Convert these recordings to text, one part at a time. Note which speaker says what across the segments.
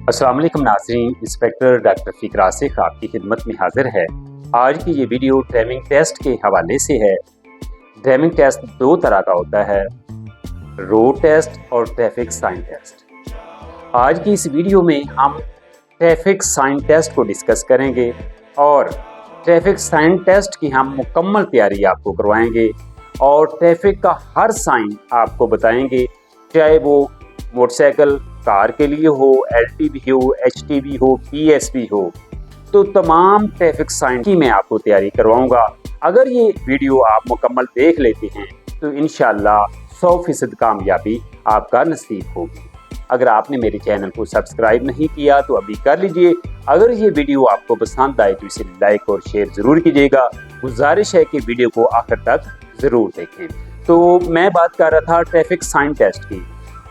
Speaker 1: अस्सलाम वालेकुम नाज़रीन, इंस्पेक्टर डॉक्टर फ़िक्र आसिफ आपकी खिदमत में हाजिर है। आज की ये वीडियो ड्राइविंग टेस्ट के हवाले से है। ड्राइविंग टेस्ट दो तरह का होता है, रोड टेस्ट और ट्रैफिक साइन टेस्ट। आज की इस वीडियो में हम ट्रैफिक साइन टेस्ट को डिस्कस करेंगे और ट्रैफिक साइन टेस्ट की हम मुकम्मल तैयारी आपको करवाएंगे और ट्रैफिक का हर साइन आपको बताएंगे, चाहे वो मोटरसाइकिल कार के लिए हो, एलटीवी हो, एचटीवी हो, पीएसवी हो, तो तमाम ट्रैफिक साइन की मैं आपको तैयारी करवाऊंगा। अगर ये वीडियो आप मुकम्मल देख लेते हैं तो इंशाअल्लाह 100% कामयाबी आपका नसीब होगी। अगर आपने मेरे चैनल को सब्सक्राइब नहीं किया तो अभी कर लीजिए। अगर ये वीडियो आपको पसंद आए तो इसे लाइक और शेयर ज़रूर कीजिएगा। गुजारिश है कि वीडियो को आखिर तक ज़रूर देखें। तो मैं बात कर रहा था ट्रैफिक साइन टेस्ट की।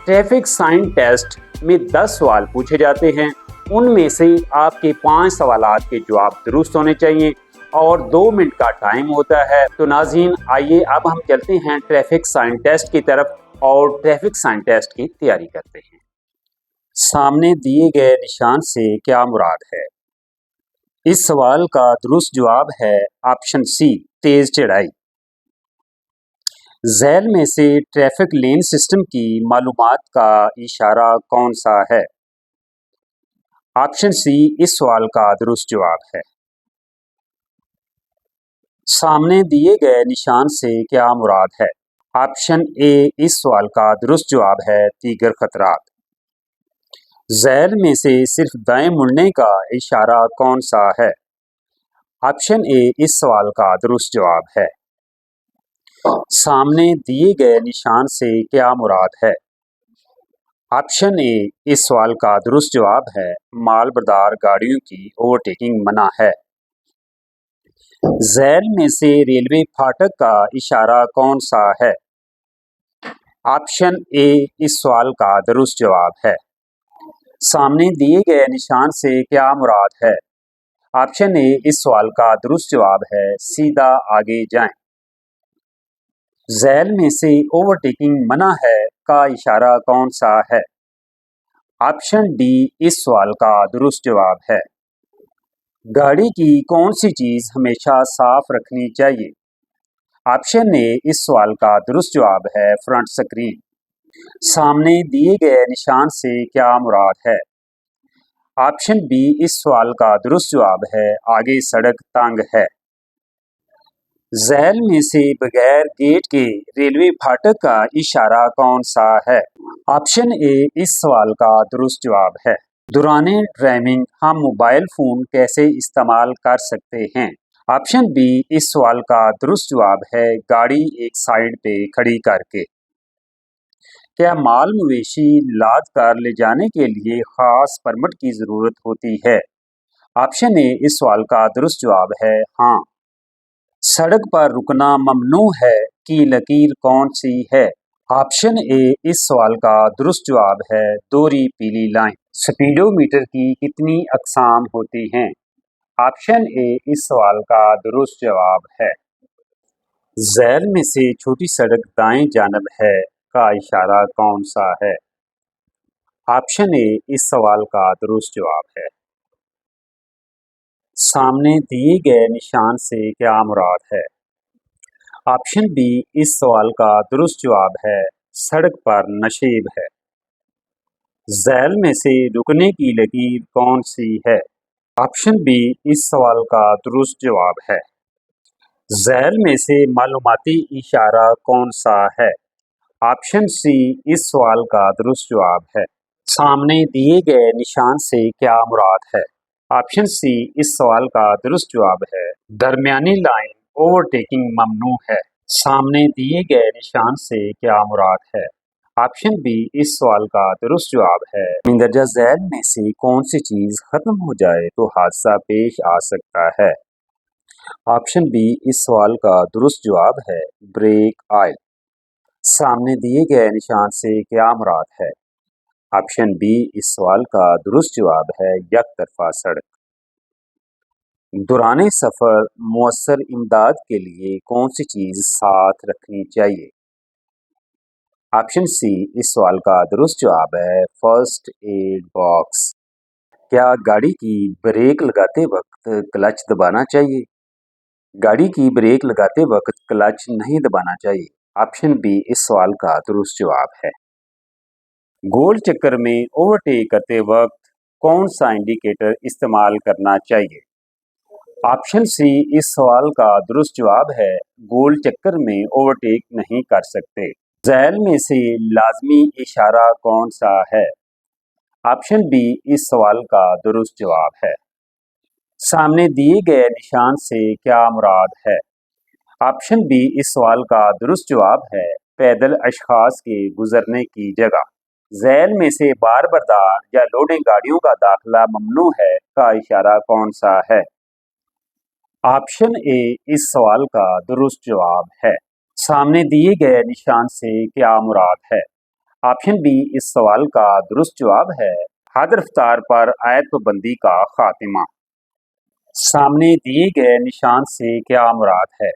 Speaker 1: ट्रैफिक साइन टेस्ट में 10 सवाल पूछे जाते हैं, उनमें से आपके 5 सवालात के जवाब दुरुस्त होने चाहिए और 2 मिनट का टाइम होता है। तो नाज़रीन, आइए अब हम चलते हैं ट्रैफिक साइन टेस्ट की तरफ और ट्रैफिक साइन टेस्ट की तैयारी करते हैं। सामने दिए गए निशान से क्या मुराद है? इस सवाल का दुरुस्त जवाब है ऑप्शन सी, तेज चढ़ाई। झैल में से ट्रैफिक लेन सिस्टम की मालूमात का इशारा कौन सा है? ऑप्शन सी इस सवाल का दुरुस्त जवाब है। सामने दिए गए निशान से क्या मुराद है? ऑप्शन ए इस सवाल का दुरुस्त जवाब है दीगर खतरात। झैल में से सिर्फ दाएं मुड़ने का इशारा कौन सा है? ऑप्शन ए इस सवाल का दुरुस्त जवाब है। सामने दिए गए निशान से क्या मुराद है? ऑप्शन ए इस सवाल का दुरुस्त जवाब है माल बरदार गाड़ियों की ओवरटेकिंग मना है। झैल में से रेलवे फाटक का इशारा कौन सा है? ऑप्शन ए इस सवाल का दुरुस्त जवाब है। सामने दिए गए निशान से क्या मुराद है? ऑप्शन ए इस सवाल का दुरुस्त जवाब है सीधा आगे जाएं। झैल में से ओवरटेकिंग मना है का इशारा कौन सा है? ऑप्शन डी इस सवाल का दुरुस्त जवाब है। गाड़ी की कौन सी चीज़ हमेशा साफ रखनी चाहिए? ऑप्शन ए इस सवाल का दुरुस्त जवाब है फ्रंट स्क्रीन। सामने दिए गए निशान से क्या मुराद है? ऑप्शन बी इस सवाल का दुरुस्त जवाब है आगे सड़क तंग है। झैल में से बगैर गेट के रेलवे फाटक का इशारा कौन सा है? ऑप्शन ए इस सवाल का दुरुस्त जवाब है। दौराने ड्राइविंग हम मोबाइल फ़ोन कैसे इस्तेमाल कर सकते हैं? ऑप्शन बी इस सवाल का दुरुस्त जवाब है गाड़ी एक साइड पे खड़ी करके। क्या माल मवेशी लाद कर ले जाने के लिए ख़ास परमिट की ज़रूरत होती है? ऑप्शन ए इस सवाल का दुरुस्त जवाब है हाँ। सड़क पर रुकना ममनू है की लकीर कौन सी है? ऑप्शन ए इस सवाल का दुरुस्त जवाब है दोहरी पीली लाइन। स्पीडोमीटर की कितनी अक़साम होती हैं? ऑप्शन ए इस सवाल का दुरुस्त जवाब है। झैल में से छोटी सड़क दाएं जानब है का इशारा कौन सा है? ऑप्शन ए इस सवाल का दुरुस्त जवाब है। सामने दिए गए निशान से क्या मुराद है? ऑप्शन बी इस सवाल का दुरुस्त जवाब है सड़क पर नशेब है। झैल में से रुकने की लकीर कौन सी है? ऑप्शन बी इस सवाल का दुरुस्त जवाब है। झैल में से मालूमाती इशारा कौन सा है? ऑप्शन सी इस सवाल का दुरुस्त जवाब है। सामने दिए गए निशान से क्या मुराद है? ऑप्शन सी इस सवाल का दुरुस्त जवाब है दरमियानी लाइन ओवरटेकिंग ममनू है। सामने दिए गए निशान से क्या मुराद है? ऑप्शन बी इस सवाल का दुरुस्त जवाब है मंदरजा झैल में से कौन सी चीज़ खत्म हो जाए तो हादसा पेश आ सकता है? ऑप्शन बी इस सवाल का दुरुस्त जवाब है ब्रेक ऑयल। सामने दिए गए निशान से क्या मुराद है? ऑप्शन बी इस सवाल का दुरुस्त जवाब है एक तरफा सड़क। दौराने सफ़र मुअस्सर इमदाद के लिए कौन सी चीज़ साथ रखनी चाहिए? ऑप्शन सी इस सवाल का दुरुस्त जवाब है फर्स्ट एड बॉक्स। क्या गाड़ी की ब्रेक लगाते वक्त क्लच दबाना चाहिए? गाड़ी की ब्रेक लगाते वक्त क्लच नहीं दबाना चाहिए। ऑप्शन बी इस सवाल का दुरुस्त जवाब है। गोल चक्कर में ओवरटेक करते वक्त कौन सा इंडिकेटर इस्तेमाल करना चाहिए? ऑप्शन सी इस सवाल का दुरुस्त जवाब है। गोल चक्कर में ओवरटेक नहीं कर सकते। झैल में से लाजमी इशारा कौन सा है? ऑप्शन बी इस सवाल का दुरुस्त जवाब है। सामने दिए गए निशान से क्या मुराद है? ऑप्शन बी इस सवाल का दुरुस्त जवाब है। पैदल अशखास के गुजरने की जगह। झैल में से बार बरदार या लोडिंग गाड़ियों का दाखिला ममनू है का इशारा कौन सा है? ऑप्शन ए इस सवाल का दुरुस्त जवाब है। सामने दिए गए निशान से क्या मुराद है? ऑप्शन बी इस सवाल का दुरुस्त जवाब है। हद रफ्तार पर आयत पाबंदी का खात्मा। सामने दिए गए निशान से क्या मुराद है?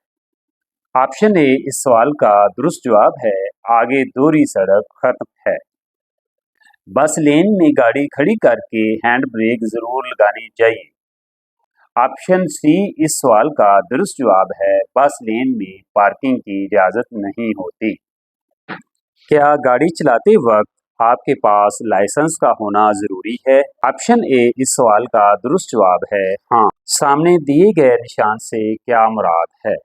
Speaker 1: ऑप्शन ए इस सवाल का दुरुस्त जवाब है। आगे दोहरी सड़क खत्म है। बस लेन में गाड़ी खड़ी करके हैंड ब्रेक जरूर लगानी चाहिए। ऑप्शन सी इस सवाल का दुरुस्त जवाब है। बस लेन में पार्किंग की इजाजत नहीं होती। क्या गाड़ी चलाते वक्त आपके पास लाइसेंस का होना जरूरी है? ऑप्शन ए इस सवाल का दुरुस्त जवाब है हाँ। सामने दिए गए निशान से क्या मुराद है?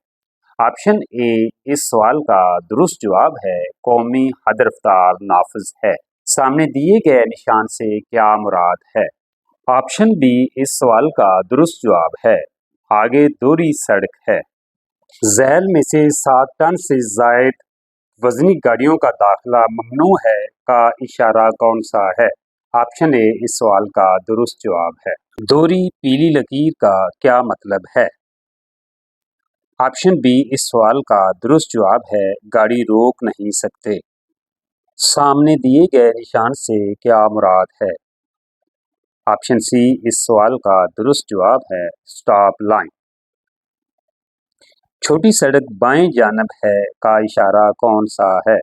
Speaker 1: ऑप्शन ए इस सवाल का दुरुस्त जवाब है। कौमी हद रफ्तार नाफिज है। सामने दिए गए निशान से क्या मुराद है? ऑप्शन बी इस सवाल का दुरुस्त जवाब है। आगे दोहरी सड़क है। झैल में से 7 टन से जायद वजनी गाड़ियों का दाखिला ममनू है का इशारा कौन सा है? ऑप्शन ए इस सवाल का दुरुस्त जवाब है। दोहरी पीली लकीर का क्या मतलब है? ऑप्शन बी इस सवाल का दुरुस्त जवाब है। गाड़ी रोक नहीं सकते। सामने दिए गए निशान से क्या मुराद है? ऑप्शन सी इस सवाल का दुरुस्त जवाब है। Stop line. छोटी सड़क बाएं जानब है का इशारा कौन सा है?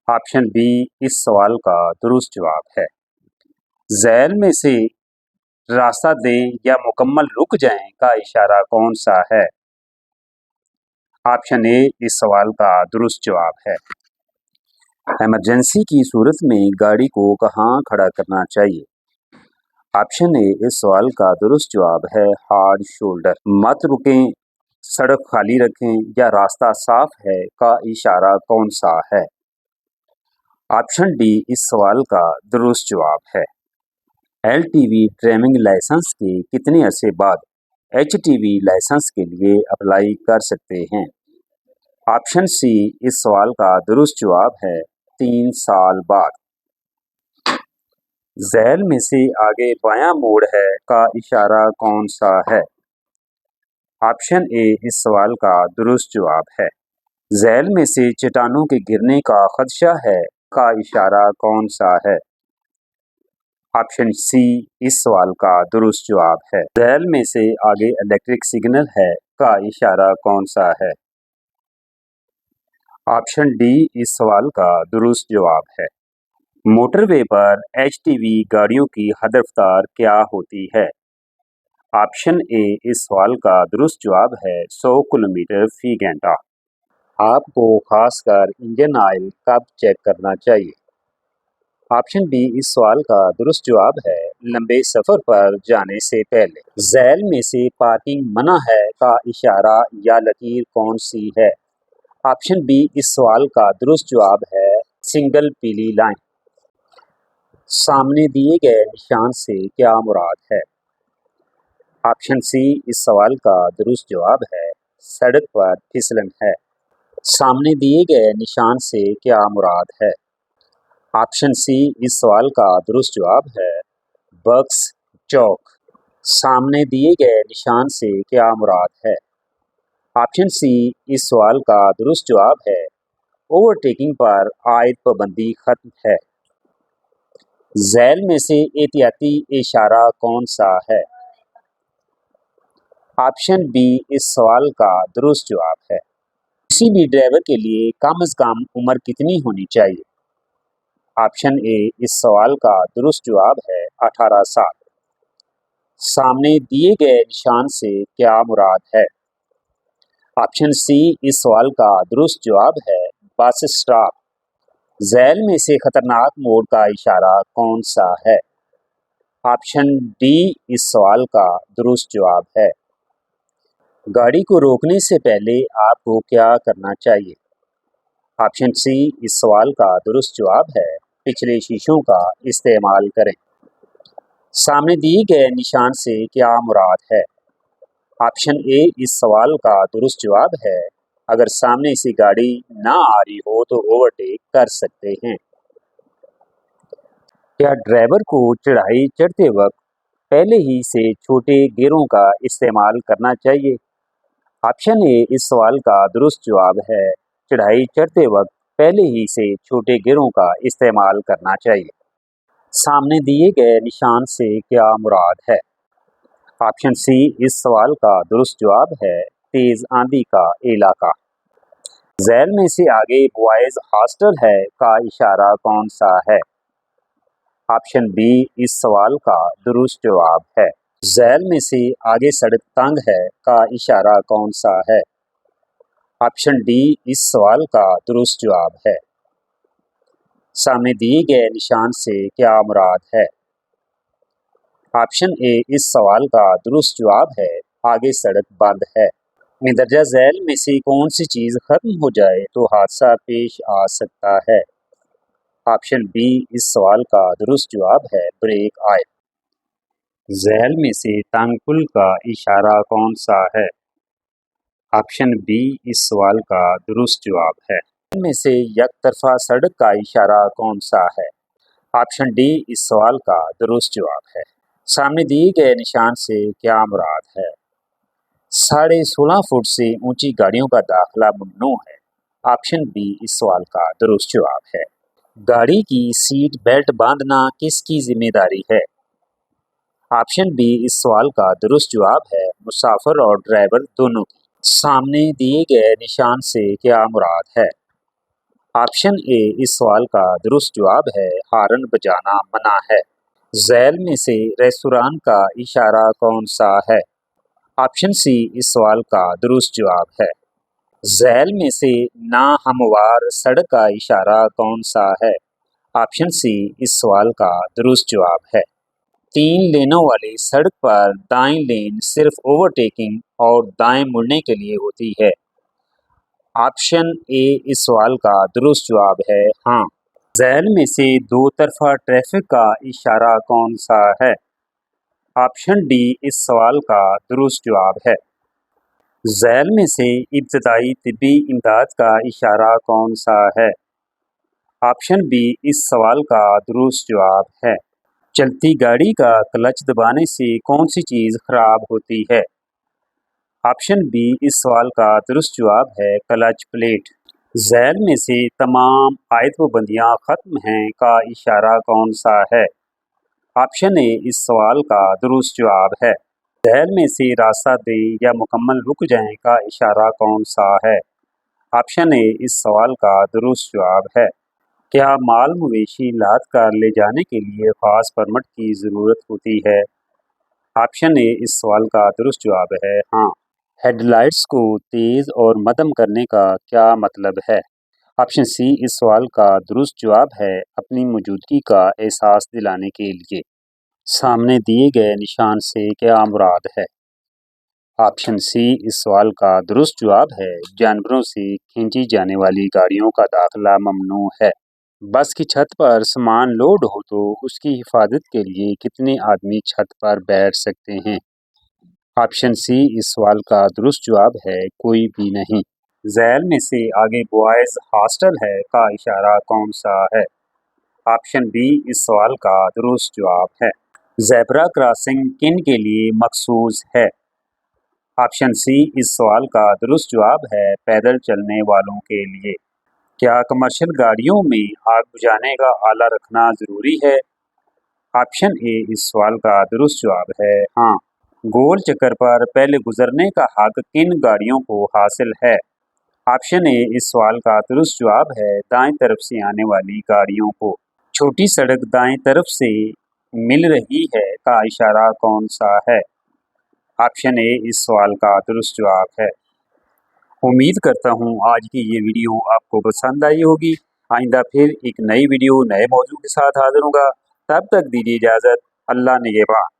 Speaker 1: ऑप्शन बी इस सवाल का दुरुस्त जवाब है। झैल में से रास्ता दें या मुकम्मल रुक जाएं का इशारा कौन सा है? ऑप्शन ए इस सवाल का दुरुस्त जवाब है। इमरजेंसी की सूरत में गाड़ी को कहाँ खड़ा करना चाहिए? ऑप्शन ए इस सवाल का दुरुस्त जवाब है। Hard shoulder. मत रुकें, सड़क खाली रखें या रास्ता साफ है का इशारा कौन सा है? ऑप्शन डी इस सवाल का दुरुस्त जवाब है। LTV ड्राइविंग लाइसेंस के कितने अरसे बाद HTV लाइसेंस के लिए अप्लाई कर सकते हैं? ऑप्शन सी इस सवाल का दुरुस्त जवाब है। 3 साल बाद। झैल में से आगे बायां मोड़ है का इशारा कौन सा है? ऑप्शन ए इस सवाल का दुरुस्त जवाब है। झैल में से चट्टानों के गिरने का खदशा है का इशारा कौन सा है? ऑप्शन सी इस सवाल का दुरुस्त जवाब है। झैल में से आगे इलेक्ट्रिक सिग्नल है का इशारा कौन सा है? ऑप्शन डी इस सवाल का दुरुस्त जवाब है। मोटरवे पर HTV गाड़ियों की हद रफ्तार क्या होती है? ऑप्शन ए इस सवाल का दुरुस्त जवाब है। 100 किलोमीटर फी घंटा। आपको खासकर इंजन ऑयल कब चेक करना चाहिए? ऑप्शन बी इस सवाल का दुरुस्त जवाब है। लंबे सफर पर जाने से पहले। झैल में से पार्किंग मना है का इशारा या लकीर कौन सी है? ऑप्शन बी इस सवाल का दुरुस्त जवाब है। सिंगल पीली लाइन। सामने दिए गए निशान से क्या मुराद है? ऑप्शन सी इस सवाल का दुरुस्त जवाब है। सड़क पर फिसलन है। सामने दिए गए निशान से क्या मुराद है? ऑप्शन सी इस सवाल का दुरुस्त जवाब है। बक्स चौक। सामने दिए गए निशान से क्या मुराद है? ऑप्शन सी इस सवाल का दुरुस्त जवाब है। ओवरटेकिंग पर आयद पाबंदी खत्म है। झैल में से एहतियाती इशारा कौन सा है? ऑप्शन बी इस सवाल का दुरुस्त जवाब है। किसी भी ड्राइवर के लिए कम से कम उम्र कितनी होनी चाहिए? ऑप्शन ए इस सवाल का दुरुस्त जवाब है। 18 साल। सामने दिए गए निशान से क्या मुराद है? ऑप्शन सी इस सवाल का दुरुस्त जवाब है बस स्टॉप। झैल में से खतरनाक मोड़ का इशारा कौन सा है? ऑप्शन डी इस सवाल का दुरुस्त जवाब है। गाड़ी को रोकने से पहले आपको क्या करना चाहिए? ऑप्शन सी इस सवाल का दुरुस्त जवाब है पिछले शीशों का इस्तेमाल करें। सामने दिए गए निशान से क्या मुराद है? ऑप्शन ए इस सवाल का दुरुस्त जवाब है अगर सामने से गाड़ी ना आ रही हो तो ओवरटेक कर सकते हैं। क्या ड्राइवर को चढ़ाई चढ़ते वक्त पहले ही से छोटे गियरों का इस्तेमाल करना चाहिए? ऑप्शन ए इस सवाल का दुरुस्त जवाब है चढ़ाई चढ़ते वक्त पहले ही से छोटे गियरों का इस्तेमाल करना चाहिए। सामने दिए गए निशान से क्या मुराद है? ऑप्शन सी इस सवाल का दुरुस्त जवाब है तेज आंधी का इलाका। झैल में से आगे बॉयज हॉस्टल है का इशारा कौन सा है? ऑप्शन बी इस सवाल का दुरुस्त जवाब है। झैल में से आगे सड़क तंग है का इशारा कौन सा है? ऑप्शन डी इस सवाल का दुरुस्त जवाब है। सामने दिए गए निशान से क्या मुराद है? ऑप्शन ए इस सवाल का दुरुस्त जवाब है आगे सड़क बंद है। मंदरजा झैल में से कौन सी चीज़ खत्म हो जाए तो हादसा पेश आ सकता है? ऑप्शन बी इस सवाल का दुरुस्त जवाब है ब्रेक ऑयल। झैल में से तंग पुल का इशारा कौन सा है? ऑप्शन बी इस सवाल का दुरुस्त जवाब है। इनमें से एक तरफा सड़क का इशारा कौन सा है? ऑप्शन डी इस सवाल का दुरुस्त जवाब है। सामने दिए गए निशान से क्या मुराद है? 16.5 फुट से ऊंची गाड़ियों का दाखिला ममनू है। ऑप्शन बी इस सवाल का दुरुस्त जवाब है। गाड़ी की सीट बेल्ट बांधना किसकी जिम्मेदारी है? ऑप्शन बी इस सवाल का दुरुस्त जवाब है मुसाफिर और ड्राइवर दोनों की। सामने दिए गए निशान से क्या मुराद है? ऑप्शन ए इस सवाल का दुरुस्त जवाब है हारन बजाना मना है। झैल में से रेस्तोरां का इशारा कौन सा है? ऑप्शन सी इस सवाल का दुरुस्त जवाब है। झैल में से ना हमवार सड़क का इशारा कौन सा है? ऑप्शन सी इस सवाल का दुरुस्त जवाब है। 3 लेनों वाली सड़क पर दाएं लेन सिर्फ ओवरटेकिंग और दाएं मुड़ने के लिए होती है। ऑप्शन ए इस सवाल का दुरुस्त जवाब है हाँ। झैल में से दो तरफा ट्रैफिक का इशारा कौन सा है? ऑप्शन डी इस सवाल का दुरुस्त जवाब है। झैल में से इब्तदाई तिब्बी इमदाद का इशारा कौन सा है? ऑप्शन बी इस सवाल का दुरुस्त जवाब है। चलती गाड़ी का क्लच दबाने से कौन सी चीज़ खराब होती है? ऑप्शन बी इस सवाल का दुरुस्त जवाब है क्लच प्लेट। झैल में से तमाम आयत पाबंदियाँ ख़त्म हैं का इशारा कौन सा है? ऑप्शन ए इस सवाल का दुरुस्त जवाब है। झैल में से रास्ता दे या मुकम्मल रुक जाएं का इशारा कौन सा है? ऑप्शन ए इस सवाल का दुरुस्त जवाब है। क्या माल मवेशी लाद कर ले जाने के लिए ख़ास परमिट की ज़रूरत होती है? ऑप्शन ए इस सवाल का दुरुस्त जवाब है हाँ। हेडलाइट्स को तेज़ और मध्यम करने का क्या मतलब है? ऑप्शन सी इस सवाल का दुरुस्त जवाब है अपनी मौजूदगी का एहसास दिलाने के लिए। सामने दिए गए निशान से क्या मुराद है? ऑप्शन सी इस सवाल का दुरुस्त जवाब है जानवरों से खींची जाने वाली गाड़ियों का दाखिला ममनू है। बस की छत पर सामान लोड हो तो उसकी हिफाजत के लिए कितने आदमी छत पर बैठ सकते हैं? ऑप्शन सी इस सवाल का दुरुस्त जवाब है कोई भी नहीं। झैल में से आगे बॉयज हॉस्टल है का इशारा कौन सा है? ऑप्शन बी इस सवाल का दुरुस्त जवाब है। ज़ेब्रा क्रॉसिंग किन के लिए मखसूस है? ऑप्शन सी इस सवाल का दुरुस्त जवाब है पैदल चलने वालों के लिए। क्या कमर्शियल गाड़ियों में आग बुझाने का आला रखना ज़रूरी है? ऑप्शन ए इस सवाल का दुरुस्त जवाब है हाँ। गोल चक्कर पर पहले गुजरने का हक किन गाड़ियों को हासिल है? ऑप्शन ए इस सवाल का दुरुस्त जवाब है दाएं तरफ से आने वाली गाड़ियों को। छोटी सड़क दाएं तरफ से मिल रही है का इशारा कौन सा है? ऑप्शन ए इस सवाल का दुरुस्त जवाब है। उम्मीद करता हूँ आज की ये वीडियो आपको पसंद आई होगी। आइंदा फिर एक नई वीडियो नए मौजू के साथ हाजिर होगा। तब तक दीजिए इजाज़त। अल्लाह निगहबान।